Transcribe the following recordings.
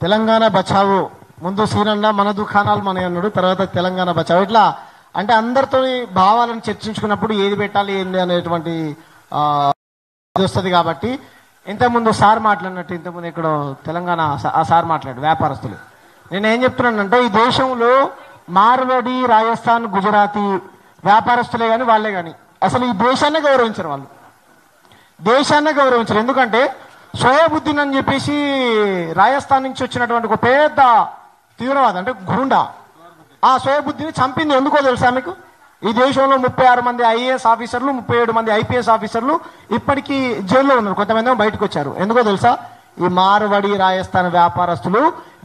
తెలంగాణ బచావో ముందు సీనన్న మన దుకాణాలు మన అన్నాడు, తర్వాత తెలంగాణ బచావో. ఇట్లా అంటే అందరితో భావాలను చర్చించుకున్నప్పుడు ఏది పెట్టాలి ఏంది అనేటువంటి వస్తుంది. కాబట్టి ఇంతకుముందు సార్ మాట్లాడినట్టు ఇంతకుముందు ఇక్కడ తెలంగాణ ఆ సార్ మాట్లాడు వ్యాపారస్తులు. నేను ఏం చెప్తున్నానంటే ఈ దేశంలో మార్వాడి, రాజస్థాన్, గుజరాతీ వ్యాపారస్తులే కానీ వాళ్ళే కానీ అసలు ఈ దేశాన్ని గౌరవించరు. వాళ్ళు దేశాన్ని గౌరవించరు. ఎందుకంటే సోయాబుద్దీన్ అని చెప్పేసి రాజస్థాన్ నుంచి వచ్చినటువంటి ఒక పెద్ద తీవ్రవాద అంటే గుండా ఆ సోయాబుద్దీన్ చంపింది ఎందుకో తెలుసా మీకు? ఈ దేశంలో 36 మంది ఐఏఎస్ ఆఫీసర్లు, 37 మంది ఐపీఎస్ ఆఫీసర్లు ఇప్పటికీ జైల్లో ఉన్నారు. కొంతమంది బయటకు వచ్చారు. ఎందుకో తెలుసా? ఈ మార్వాడి, రాజస్థాన్ వ్యాపారస్తులు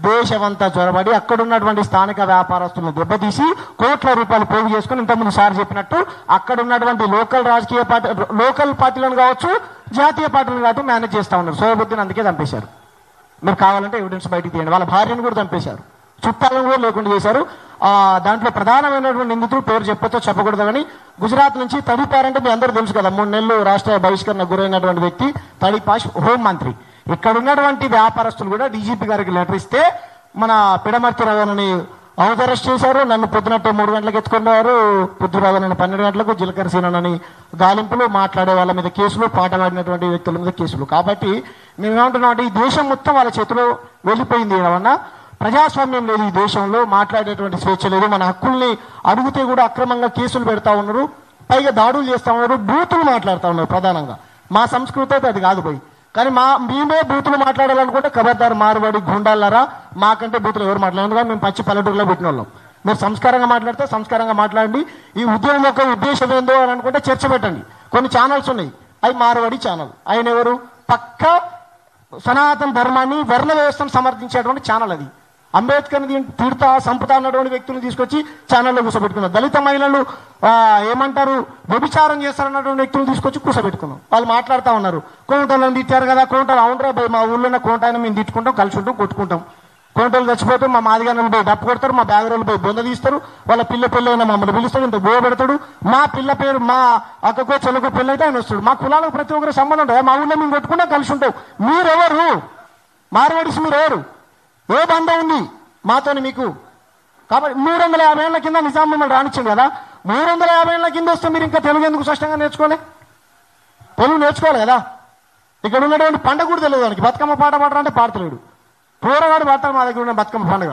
దేశమంతా చొరబడి అక్కడ ఉన్నటువంటి స్థానిక వ్యాపారస్తులను దెబ్బతీసి కోట్ల రూపాయలు పోగు చేసుకుని ఇంతకుముందు సార్ చెప్పినట్టు అక్కడ ఉన్నటువంటి లోకల్ పార్టీలను కావచ్చు, జాతీయ పార్టీలను కావచ్చు మేనేజ్ చేస్తా ఉన్నారు. సోయాబుద్దీన్ అందుకే చంపేశారు. మీరు కావాలంటే ఎవిడెన్స్ బయటికి తీయండి. వాళ్ళ భార్యను కూడా చంపేశారు, చుట్టాలను కూడా లేకుండా చేశారు. దాంట్లో ప్రధానమైనటువంటి నిందితులు పేరు చెప్పొచ్చో చెప్పకూడదు కానీ గుజరాత్ నుంచి తడిపార్ అంటే మీ అందరూ తెలుసు కదా, 3 నెలలు రాష్ట్ర బహిష్కరణ గురైనటువంటి వ్యక్తి తడిపాష్ హోంమంత్రి. ఇక్కడ ఉన్నటువంటి వ్యాపారస్తులు కూడా డీజీపీ గారికి లెటర్ ఇస్తే మన పిడమర్తి రవణని హౌస్ అరెస్ట్ చేశారు. నన్ను పొద్దునట్టు 3 గంటలకు ఎత్తుకున్నారు, పొద్దురావణని 12 గంటలకు, జీలకర్ర సీనని గాలింపులు, మాట్లాడే వాళ్ళ మీద కేసులు, పాట పాడినటువంటి వ్యక్తుల మీద కేసులు. కాబట్టి మేమేమంటున్నాం అంటే ఈ దేశం మొత్తం వాళ్ళ చేతిలో వెళ్ళిపోయింది. ఏమన్నా ప్రజాస్వామ్యం లేదు ఈ దేశంలో, మాట్లాడేటువంటి స్వేచ్ఛ లేదు. మన హక్కుల్ని అడిగితే కూడా అక్రమంగా కేసులు పెడతా ఉన్నారు, పైగా దాడులు చేస్తా ఉన్నారు, బూతులు మాట్లాడుతూ ఉన్నారు. ప్రధానంగా మా సంస్కృతి అయితే అది కాదు పోయి. కానీ మేమే బూతులు మాట్లాడాలనుకుంటే ఖబర్దార్ మార్వాడి గుండాలారా, మాకంటే బూతులు ఎవరు మాట్లాడారు కానీ మేము పచ్చి పల్లెటూరులో పెట్టిన వాళ్ళం. మీరు సంస్కారంగా మాట్లాడితే సంస్కారంగా మాట్లాడండి. ఈ ఉద్యమం యొక్క ఉద్దేశం ఏందో అని అనుకుంటే చర్చ పెట్టండి. కొన్ని ఛానల్స్ ఉన్నాయి, అవి మార్వాడి ఛానల్. ఆయన ఎవరు? పక్క సనాతన ధర్మాన్ని, వర్ణ వ్యవస్థను సమర్థించేటువంటి ఛానల్ అది. అంబేద్కర్ని తిడతా సంపుతా అన్నటువంటి వ్యక్తులను తీసుకొచ్చి ఛానల్లో కూర్చోబెట్టుకున్నాం. దళిత మహిళలు ఏమంటారు వ్యభిచారం చేస్తారన్నటువంటి వ్యక్తులు తీసుకొచ్చి కూర్చోబెట్టుకున్నాం. వాళ్ళు మాట్లాడుతూ ఉన్నారు, కోంటలను తిట్టారు కదా, కోంటలు అవునరా మా ఊళ్ళో కోంటాయన మేము తిట్టుకుంటాం, కలిసి ఉంటాం, కొట్టుకుంటాం. కోంటలు చచ్చిపోతే మా మాదిగానలు పోయి డప్పు కొడతారు, మా బ్యాగురోళ్ళు పోయి బొంద తీస్తారు, వాళ్ళ పిల్లైనా మమ్మల్ని పిలుస్తాడు, ఇంత బోవ పెడతాడు. మా పిల్ల పేరు మా అక్కకో చెల్లకో పెళ్ళి అయితే ఆయన వస్తాడు. మా కులాలకు ప్రతి ఒక్కరు సంబంధం ఉంటుంది. మా ఊళ్ళో మేము కొట్టుకుంటాం, కలిసి ఉంటాం. మీరెవరు? మార్వాడిస్ మీరెవరు? ఏ బంధం ఉంది మాతోని మీకు? కాబట్టి 350 ఏళ్ల కింద నిజాం మిమ్మల్ని రానిచ్చింది కదా, 350 ఏళ్ల కింద వస్తే మీరు ఇంకా తెలుగు ఎందుకు స్పష్టంగా నేర్చుకోలే? తెలుగు నేర్చుకోవాలి కదా. ఇక్కడ ఉన్నటువంటి పండుగ కూడా తెలియదు వానికి. బతుకమ్మ పాట పాడరా అంటే పాడతలేడు. పూరగాడు పాడతారు మా దగ్గర ఉన్న బతుకమ్మ పండుగ.